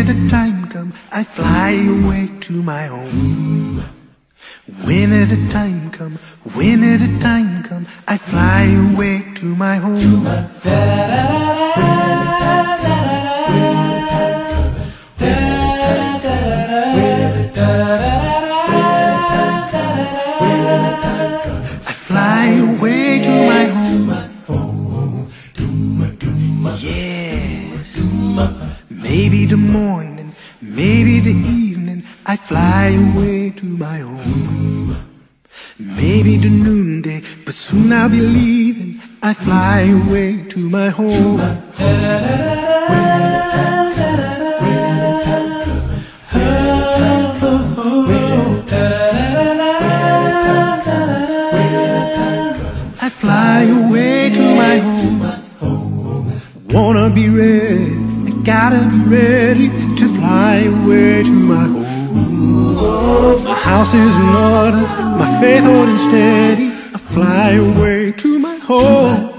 the time comes, I fly away to my home. When the time comes, when the time comes, I fly away to my home. I fly away to my home. Yes. Maybe the morning, maybe the evening, I fly away to my home. Maybe the noonday, but soon I'll be leaving. I fly away to my home. I fly away to my home. Wanna be ready, I gotta be ready to fly away to my home. My house is in order, my faith holding steady. I fly away to my home.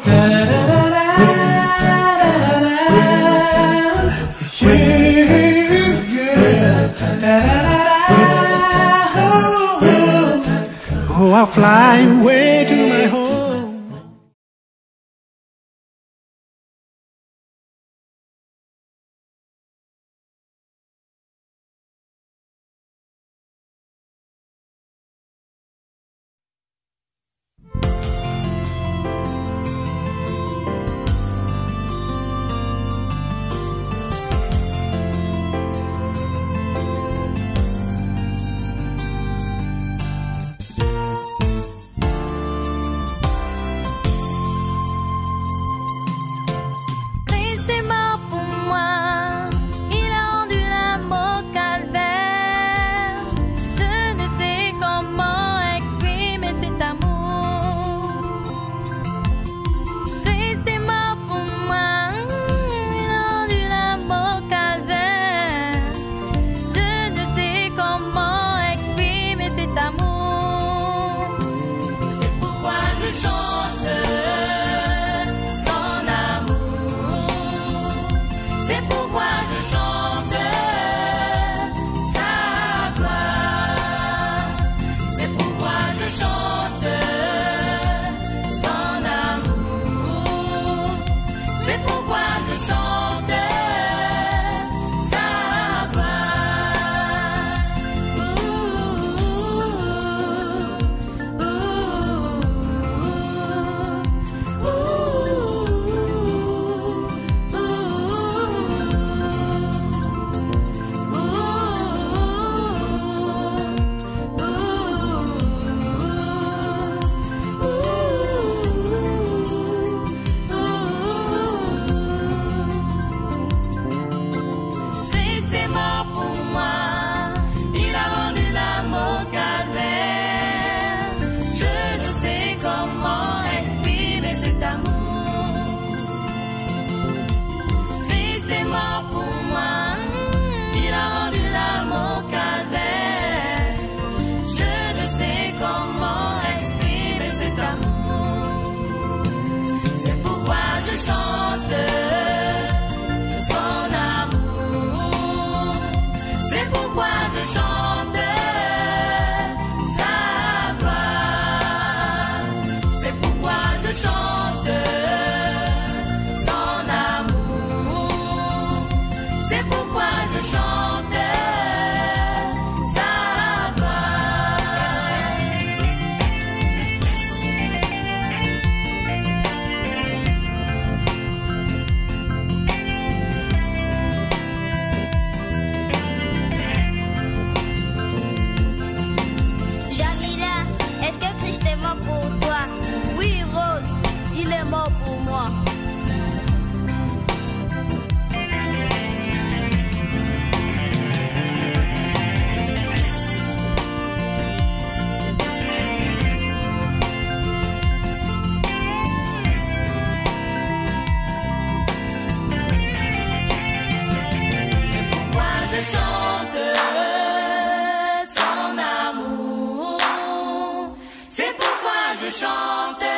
Oh, I'll fly away to my home. C'est pourquoi je chante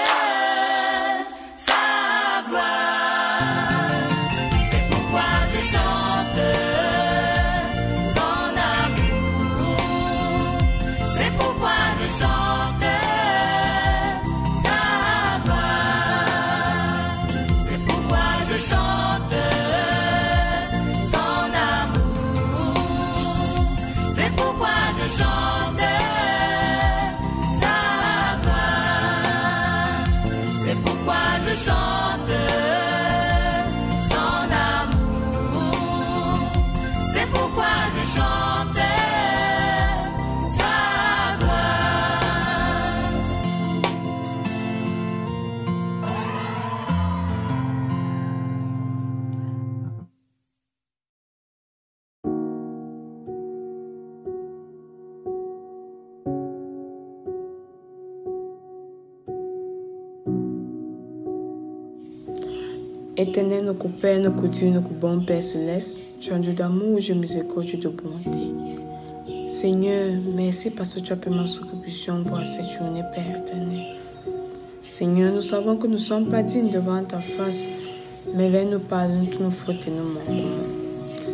Éternel, notre Père, notre Dieu, notre bon Père céleste, tu es un Dieu d'amour, Dieu miséricorde, de bonté. Seigneur, merci parce que tu as permis que nous puissions voir cette journée, Père éternel. Seigneur, nous savons que nous ne sommes pas dignes devant ta face, mais viens nous pardonner toutes nos fautes et nos manquements.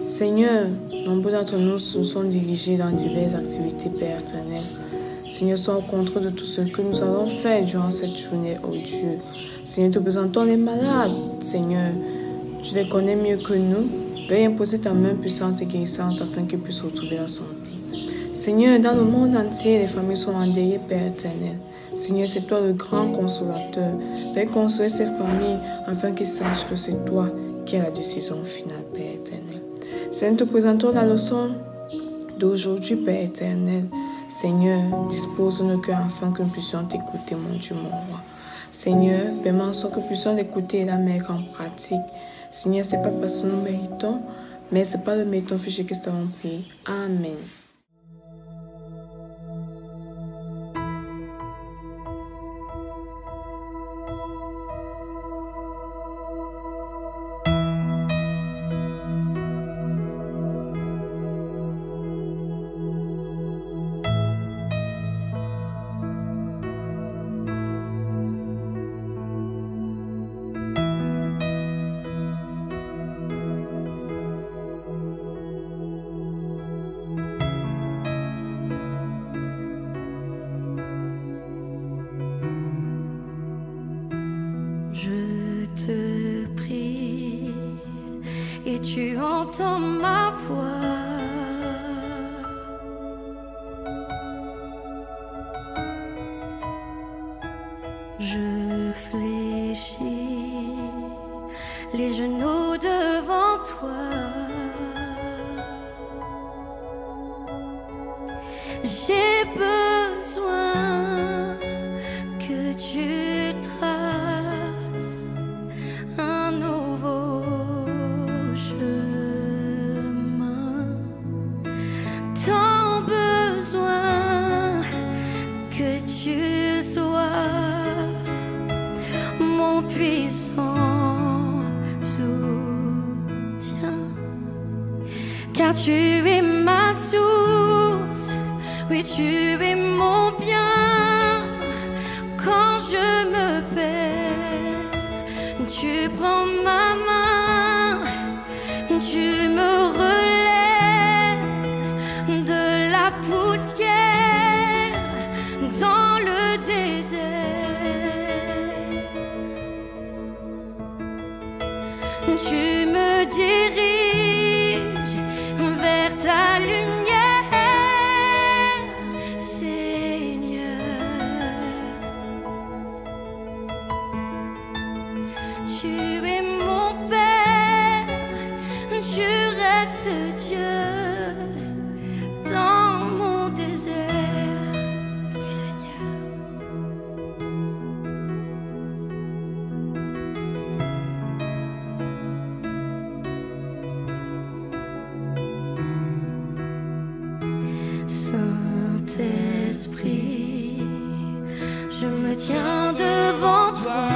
Seigneur, nombreux d'entre nous se sont dirigés dans diverses activités, Père éternel. Seigneur, sois au contrôle de tout ce que nous allons faire durant cette journée, oh Dieu. Seigneur, te présentons les malades. Seigneur, tu les connais mieux que nous. Veuille imposer ta main puissante et guérissante afin qu'ils puissent retrouver la santé. Seigneur, dans le monde entier, les familles sont endeuillées, Père éternel. Seigneur, c'est toi le grand consolateur. Veuille consoler ces familles afin qu'ils sachent que c'est toi qui as la décision finale, Père éternel. Seigneur, te présentons la leçon d'aujourd'hui, Père éternel. Seigneur, dispose nos cœurs afin que nous puissions t'écouter, mon Dieu, mon roi. Seigneur, permets que nous puissions l'écouter et la mettre en pratique. Seigneur, ce n'est pas parce que nous méritons, mais ce n'est pas le mériton fiché que nous avons prié. Amen. Je te prie et tu entends ma voix. Je fléchis les genoux devant toi. J'ai besoin que tu traces un nouveau chemin. Tant besoin que tu sois mon puissant soutien, car tu es ma source, oui tu es mon bien. Quand je me perds, tu prends ma main, tu me relèves de la poussière dans le désert. Tu me diriges vers ta lumière, Seigneur. Tu es mon Père, tu restes Dieu dans mon désert. Oui, Seigneur. Saint-Esprit, je me tiens devant toi.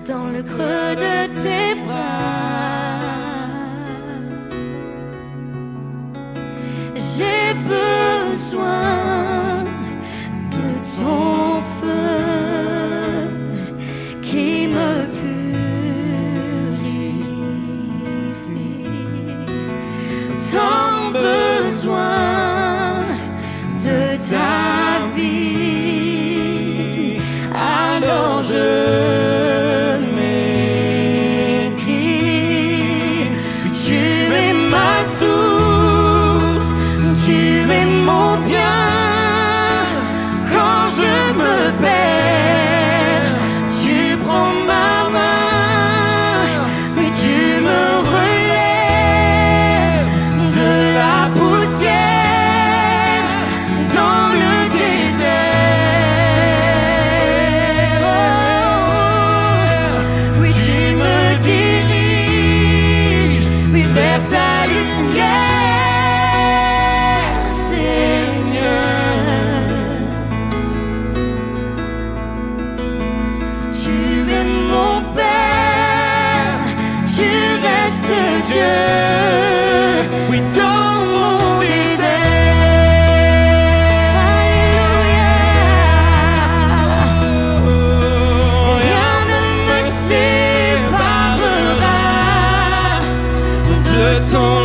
Dans le creux de tes bras, j'ai besoin de ton feu qui me purifie. Tant besoin de ta vie, alors je poussière ton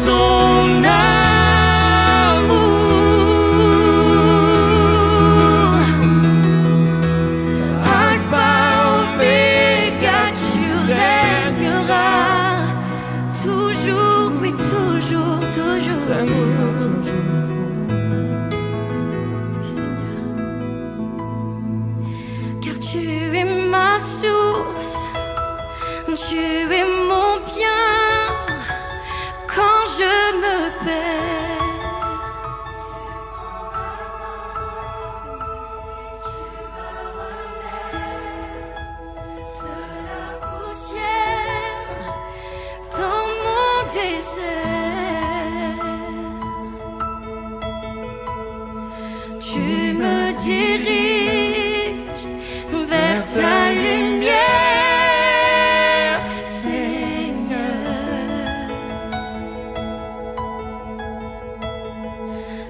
ton amour, Alpha, Oméga, tu régneras toujours, oui toujours, toujours. Oui, Seigneur, car tu es ma source, tu es mon bien. Quand je me perds, tu me relèves de la poussière dans mon désert. Tu me diriges vers ta lumière, Seigneur.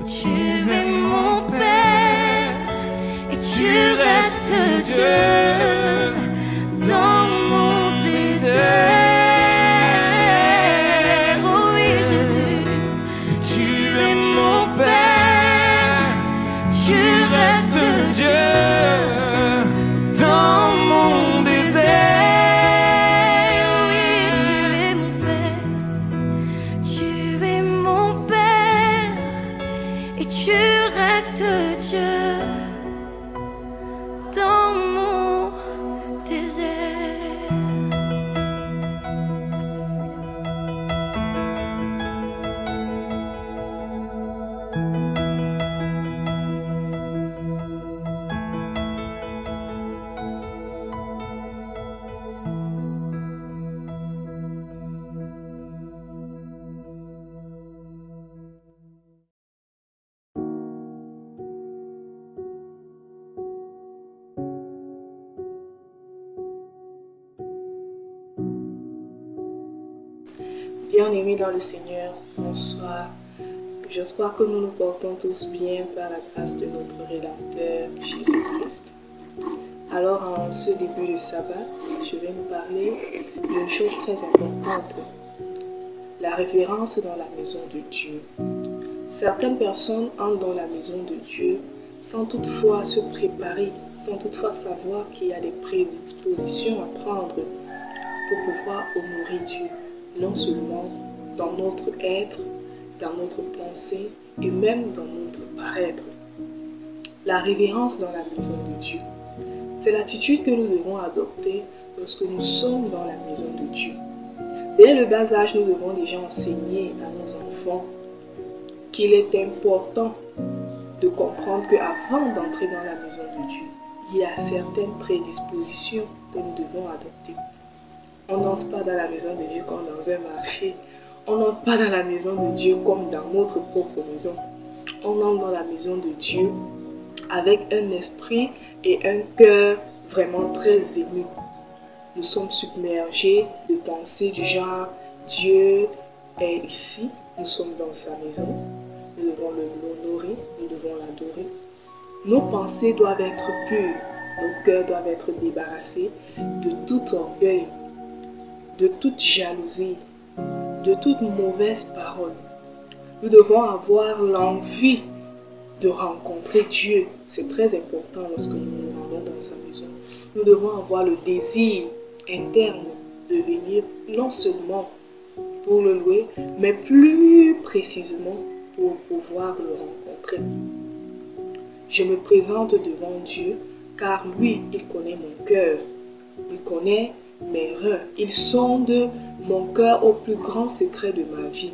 Tu es mon Père et tu restes Dieu dans mon désert. Oh oui, Jésus, tu es mon Père, tu restes Dieu dans mon désert. Oui, tu es mon Père, tu es mon Père. Et tu restes Dieu dans mon désert. Bien-aimés dans le Seigneur, bonsoir. J'espère que nous nous portons tous bien par la grâce de notre Rédempteur Jésus-Christ. Alors, en ce début de sabbat, je vais nous parler d'une chose très importante, la révérence dans la maison de Dieu. Certaines personnes entrent dans la maison de Dieu sans toutefois se préparer, sans toutefois savoir qu'il y a des prédispositions à prendre pour pouvoir honorer Dieu. Non seulement dans notre être, dans notre pensée et même dans notre paraître. La révérence dans la maison de Dieu, c'est l'attitude que nous devons adopter lorsque nous sommes dans la maison de Dieu. Dès le bas âge, nous devons déjà enseigner à nos enfants qu'il est important de comprendre qu'avant d'entrer dans la maison de Dieu, il y a certaines prédispositions que nous devons adopter. On n'entre pas dans la maison de Dieu comme dans un marché. On n'entre pas dans la maison de Dieu comme dans notre propre maison. On entre dans la maison de Dieu avec un esprit et un cœur vraiment très ému. Nous sommes submergés de pensées du genre Dieu est ici, nous sommes dans sa maison, nous devons l'honorer, nous devons l'adorer. Nos pensées doivent être pures, nos cœurs doivent être débarrassés de tout orgueil, de toute jalousie, de toute mauvaise parole. Nous devons avoir l'envie de rencontrer Dieu. C'est très important lorsque nous nous rendons dans sa maison. Nous devons avoir le désir interne de venir non seulement pour le louer, mais plus précisément pour pouvoir le rencontrer. Je me présente devant Dieu car lui, il connaît mon cœur. Il connaît mes reins. Il sonde mon cœur au plus grand secret de ma vie.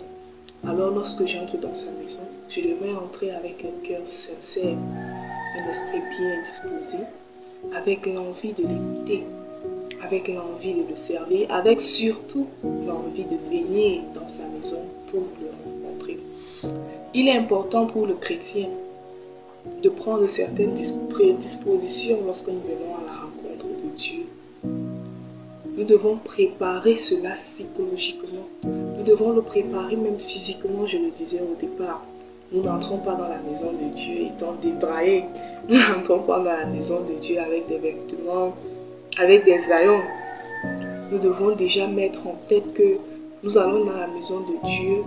Alors lorsque j'entre dans sa maison, je devrais entrer avec un cœur sincère, un esprit bien disposé, avec l'envie de l'écouter, avec l'envie de le servir, avec surtout l'envie de venir dans sa maison pour le rencontrer. Il est important pour le chrétien de prendre certaines prédispositions lorsque nous venons à la rencontre de Dieu. Nous devons préparer cela psychologiquement. Nous devons le préparer même physiquement, je le disais au départ. Nous n'entrons pas dans la maison de Dieu étant débraillés. Nous n'entrons pas dans la maison de Dieu avec des vêtements, avec des haillons. Nous devons déjà mettre en tête que nous allons dans la maison de Dieu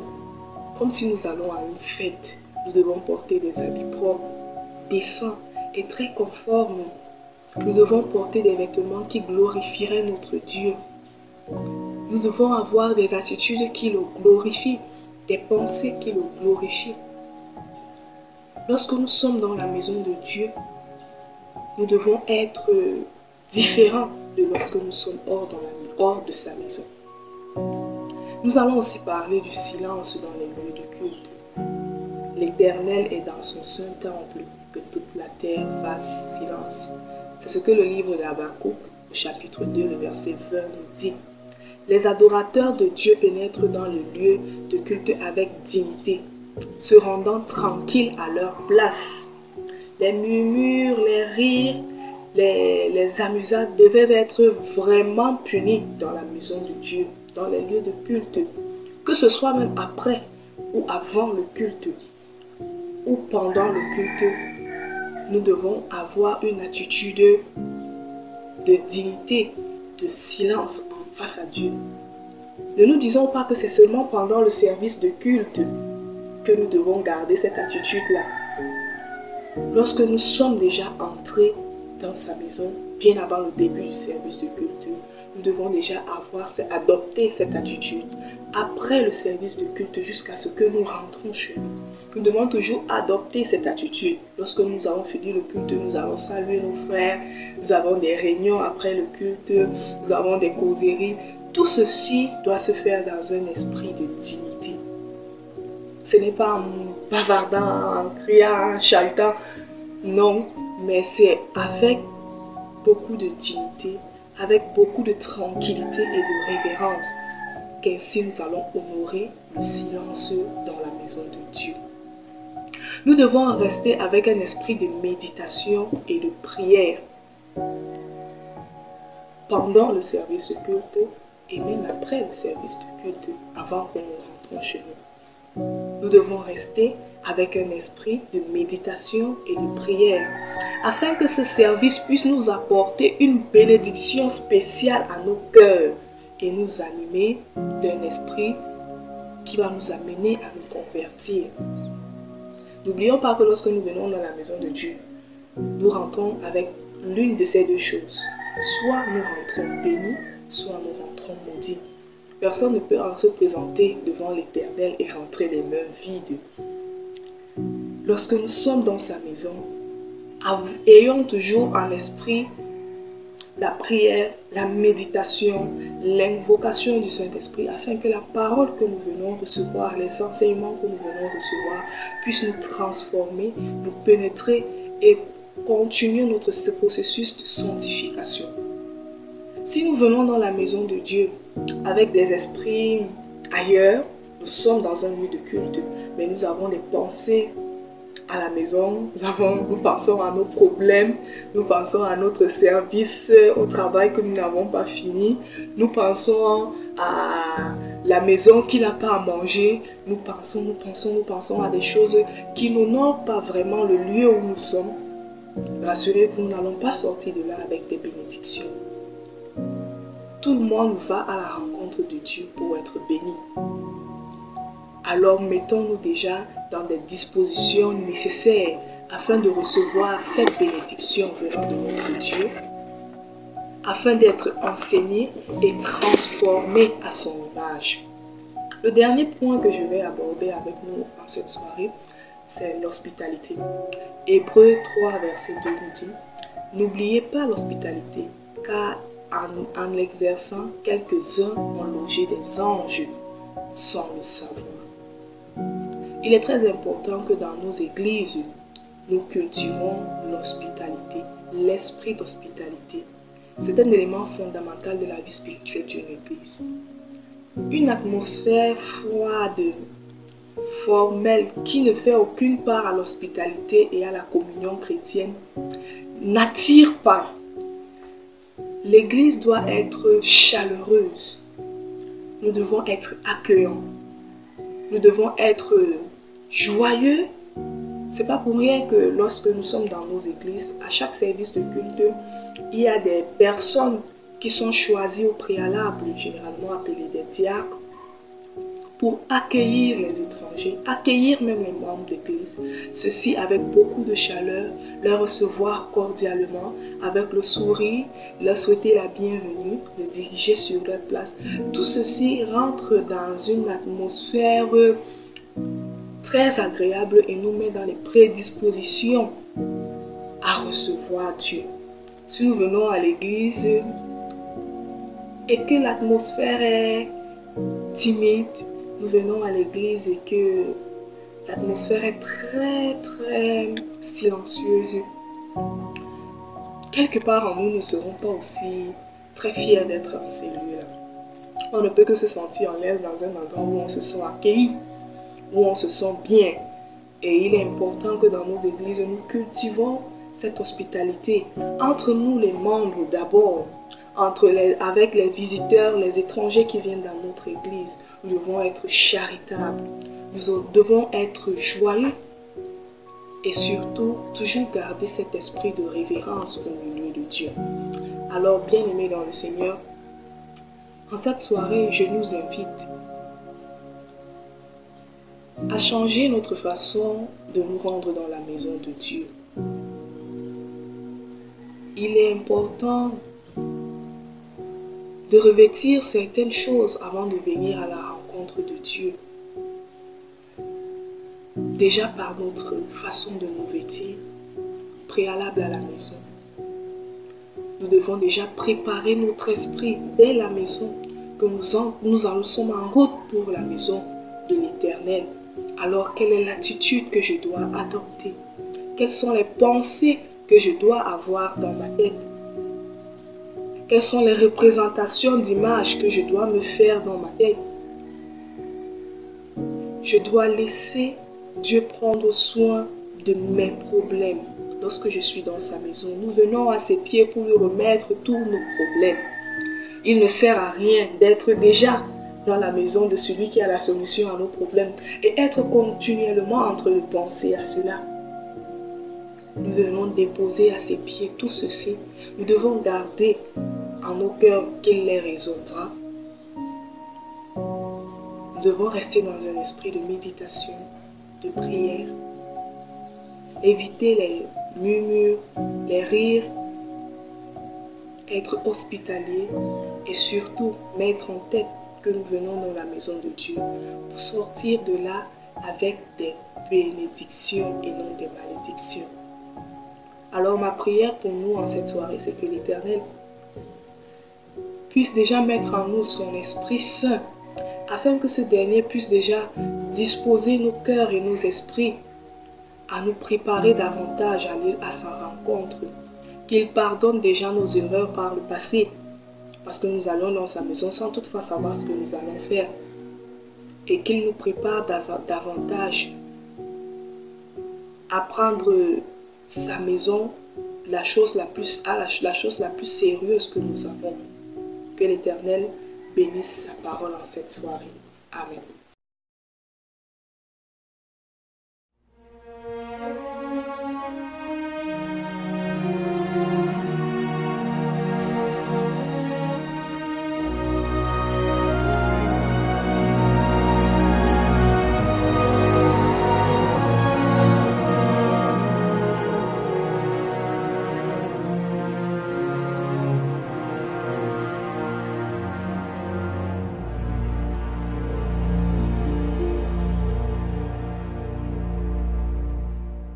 comme si nous allons à une fête. Nous devons porter des habits propres, décents et très conformes. Nous devons porter des vêtements qui glorifieraient notre Dieu. Nous devons avoir des attitudes qui le glorifient, des pensées qui le glorifient. Lorsque nous sommes dans la maison de Dieu, nous devons être différents de lorsque nous sommes hors de sa maison. Nous allons aussi parler du silence dans les lieux de culte. L'Éternel est dans son saint temple, que toute la terre fasse silence. C'est ce que le livre d'Habakkuk, au chapitre 2, le verset 20 nous dit. Les adorateurs de Dieu pénètrent dans le lieu de culte avec dignité, se rendant tranquilles à leur place. Les murmures, les rires, les amusades devaient être vraiment punis dans la maison de Dieu, dans les lieux de culte, que ce soit même après ou avant le culte ou pendant le culte. Nous devons avoir une attitude de dignité, de silence face à Dieu. Ne nous disons pas que c'est seulement pendant le service de culte que nous devons garder cette attitude-là. Lorsque nous sommes déjà entrés dans sa maison, bien avant le début du service de culte, nous devons déjà adopter cette attitude après le service de culte jusqu'à ce que nous rentrons chez nous. Nous devons toujours adopter cette attitude. Lorsque nous avons fini le culte, nous allons saluer nos frères, nous avons des réunions après le culte, nous avons des causeries. Tout ceci doit se faire dans un esprit de dignité. Ce n'est pas en bavardant, en criant, en chahutant, non, mais c'est avec beaucoup de dignité, avec beaucoup de tranquillité et de révérence qu'ainsi nous allons honorer le silence dans la maison de Dieu. Nous devons rester avec un esprit de méditation et de prière pendant le service de culte et même après le service de culte, avant que nous rentrons chez nous. Nous devons rester avec un esprit de méditation et de prière afin que ce service puisse nous apporter une bénédiction spéciale à nos cœurs et nous animer d'un esprit qui va nous amener à nous convertir. N'oublions pas que lorsque nous venons dans la maison de Dieu, nous rentrons avec l'une de ces deux choses. Soit nous rentrons bénis, soit nous rentrons maudits. Personne ne peut se présenter devant l'Éternel et rentrer les mains vides. Lorsque nous sommes dans sa maison, ayons toujours en esprit la prière, la méditation, l'invocation du Saint-Esprit, afin que la parole que nous venons recevoir, les enseignements que nous venons recevoir, puissent nous transformer, nous pénétrer et continuer notre processus de sanctification. Si nous venons dans la maison de Dieu avec des esprits ailleurs, nous sommes dans un lieu de culte, mais nous avons des pensées à la maison, nous pensons à nos problèmes, nous pensons à notre service au travail que nous n'avons pas fini, nous pensons à la maison qui n'a pas à manger, nous pensons à des choses qui n'honorent pas vraiment le lieu où nous sommes. Rassurez-vous, nous n'allons pas sortir de là avec des bénédictions. Tout le monde va à la rencontre de Dieu pour être béni. Alors mettons-nous déjà dans des dispositions nécessaires afin de recevoir cette bénédiction venant de notre Dieu, afin d'être enseignés et transformés à son image. Le dernier point que je vais aborder avec nous en cette soirée, c'est l'hospitalité. Hébreux 3, verset 2 nous dit « N'oubliez pas l'hospitalité, car en l'exerçant, quelques-uns ont logé des anges sans le savoir. » Il est très important que dans nos églises, nous cultivons l'hospitalité, l'esprit d'hospitalité. C'est un élément fondamental de la vie spirituelle d'une église. Une atmosphère froide, formel qui ne fait aucune part à l'hospitalité et à la communion chrétienne n'attire pas. L'église doit être chaleureuse. Nous devons être accueillants. Nous devons être joyeux. C'est pas pour rien que lorsque nous sommes dans nos églises, à chaque service de culte, il y a des personnes qui sont choisies au préalable, généralement appelées des diacres, pour accueillir les étrangers, accueillir même les membres d'église, ceci avec beaucoup de chaleur, les recevoir cordialement, avec le sourire, leur souhaiter la bienvenue, les diriger sur leur place. Tout ceci rentre dans une atmosphère très agréable et nous met dans les prédispositions à recevoir Dieu. Si nous venons à l'église et que l'atmosphère est timide, nous venons à l'église et que l'atmosphère est très silencieuse, quelque part en nous ne serons pas aussi très fiers d'être en ces lieux-là. On ne peut que se sentir en l'aise dans un endroit où on se sent accueilli, où on se sent bien. Et il est important que dans nos églises, nous cultivons cette hospitalité entre nous les membres d'abord, avec les visiteurs, les étrangers qui viennent dans notre église. Nous devons être charitables, nous devons être joyeux et surtout toujours garder cet esprit de révérence au milieu de Dieu. Alors, bien-aimés dans le Seigneur, en cette soirée, je nous invite à changer notre façon de nous rendre dans la maison de Dieu. Il est important de revêtir certaines choses avant de venir à la rencontre de Dieu. Déjà par notre façon de nous vêtir, préalable à la maison. Nous devons déjà préparer notre esprit dès la maison, que nous en sommes en route pour la maison de l'Éternel. Alors, quelle est l'attitude que je dois adopter? Quelles sont les pensées que je dois avoir dans ma tête? Quelles sont les représentations d'images que je dois me faire dans ma tête? Je dois laisser Dieu prendre soin de mes problèmes. Lorsque je suis dans sa maison, nous venons à ses pieds pour lui remettre tous nos problèmes. Il ne sert à rien d'être déjà dans la maison de celui qui a la solution à nos problèmes et être continuellement en train de penser à cela. Nous devons déposer à ses pieds tout ceci. Nous devons garder en nos cœurs qu'il les résolvera. Nous devons rester dans un esprit de méditation, de prière. Éviter les murmures, les rires, être hospitalier et surtout mettre en tête que nous venons dans la maison de Dieu pour sortir de là avec des bénédictions et non des malédictions. Alors ma prière pour nous en cette soirée, c'est que l'Éternel puisse déjà mettre en nous son Esprit Saint, afin que ce dernier puisse déjà disposer nos cœurs et nos esprits à nous préparer davantage à aller à sa rencontre, qu'il pardonne déjà nos erreurs par le passé, parce que nous allons dans sa maison sans toutefois savoir ce que nous allons faire, et qu'il nous prépare davantage à prendre sa maison la chose la plus sérieuse que nous avons. Que l'Éternel bénisse sa parole en cette soirée. Amen.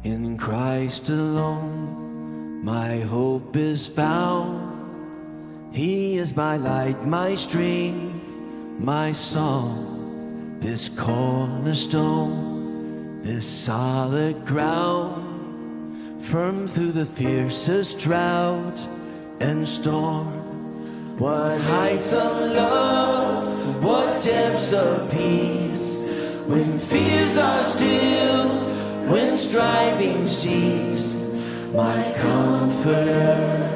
In Christ alone, my hope is found. He is my light, my strength, my song. This cornerstone, this solid ground, firm through the fiercest drought and storm. What heights of love, what depths of peace, when fears are still, when striving cease, my comforter,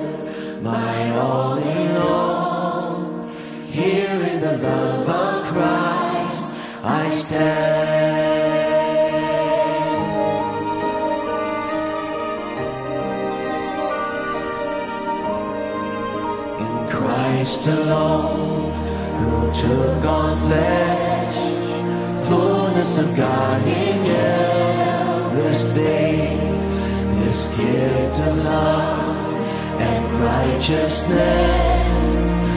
my all in all. Here in the love of Christ I stand. In Christ alone, who took on flesh, fullness of God in endless faith, this gift of love and righteousness,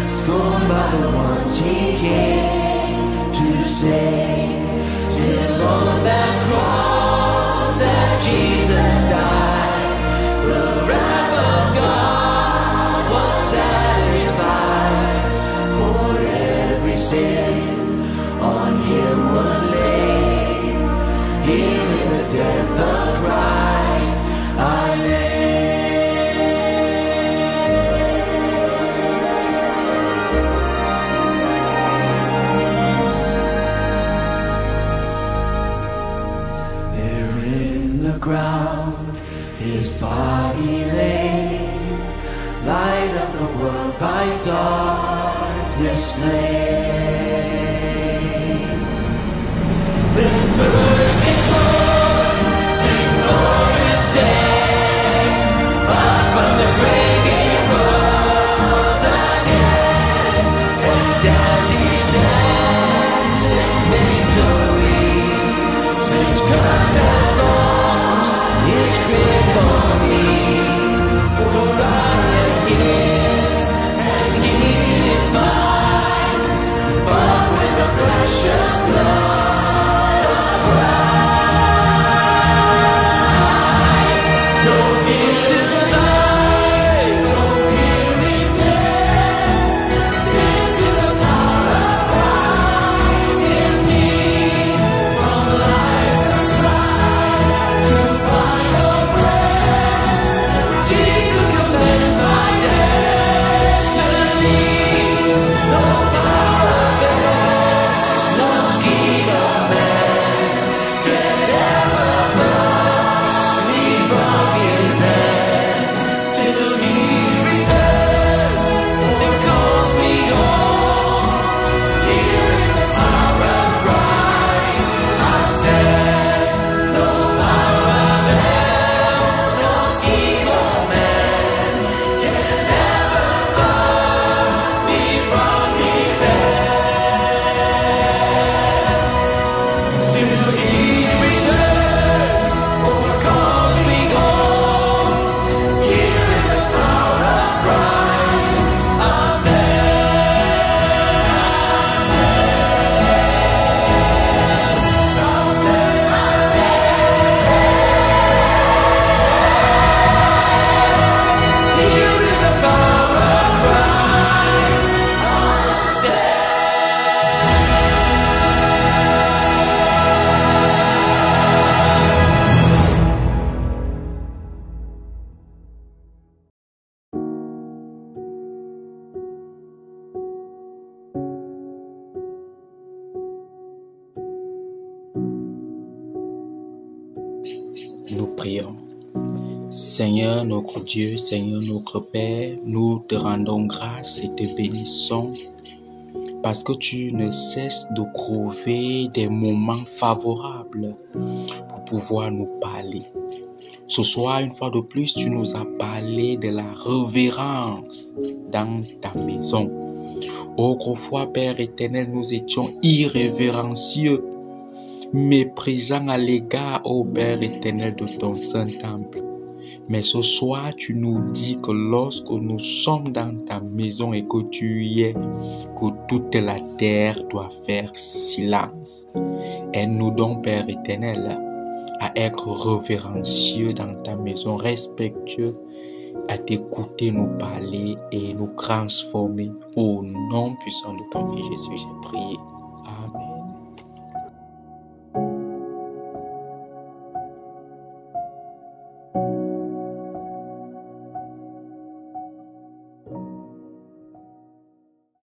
scorned by the ones he came to save, till on that cross that Jesus died, the wrath of God was satisfied, for every sin on him was laid. Here in the death of Christ I ground, his body lay, light of the world by darkness slain. Then merciful in glorious day, but from the grave he rose again, and as he stands in victory, since curse has lost his grip on me, for I am his and he is mine, bought with the precious blood of Christ. No guilt is alive, no fear in death. This is the power of Christ in me, from life's aside to final breath. Jesus commands my destiny. No power of hell, no scheme of man can ever pluck me from his hand, till he returns and calls me home. Here in the power of Christ I stand. No power of hell, no scheme of man can ever pluck me from his hand, till he returns or calls me home. Here in the power of Christ I Here in the power of Christ I Nous prions. Seigneur notre Dieu, Seigneur notre Père, nous te rendons grâce et te bénissons parce que tu ne cesses de trouver des moments favorables pour pouvoir nous parler. Ce soir, une fois de plus, tu nous as parlé de la révérence dans ta maison. Autrefois, Père éternel, nous étions irrévérencieux, méprisant à l'égard, ô Père éternel, de ton Saint-Temple. Mais ce soir, tu nous dis que lorsque nous sommes dans ta maison et que tu y es, que toute la terre doit faire silence. Aide-nous donc, Père éternel, à être révérencieux dans ta maison, respectueux, à t'écouter nous parler et nous transformer. Au nom puissant de ton Fils Jésus, j'ai prié. Amen.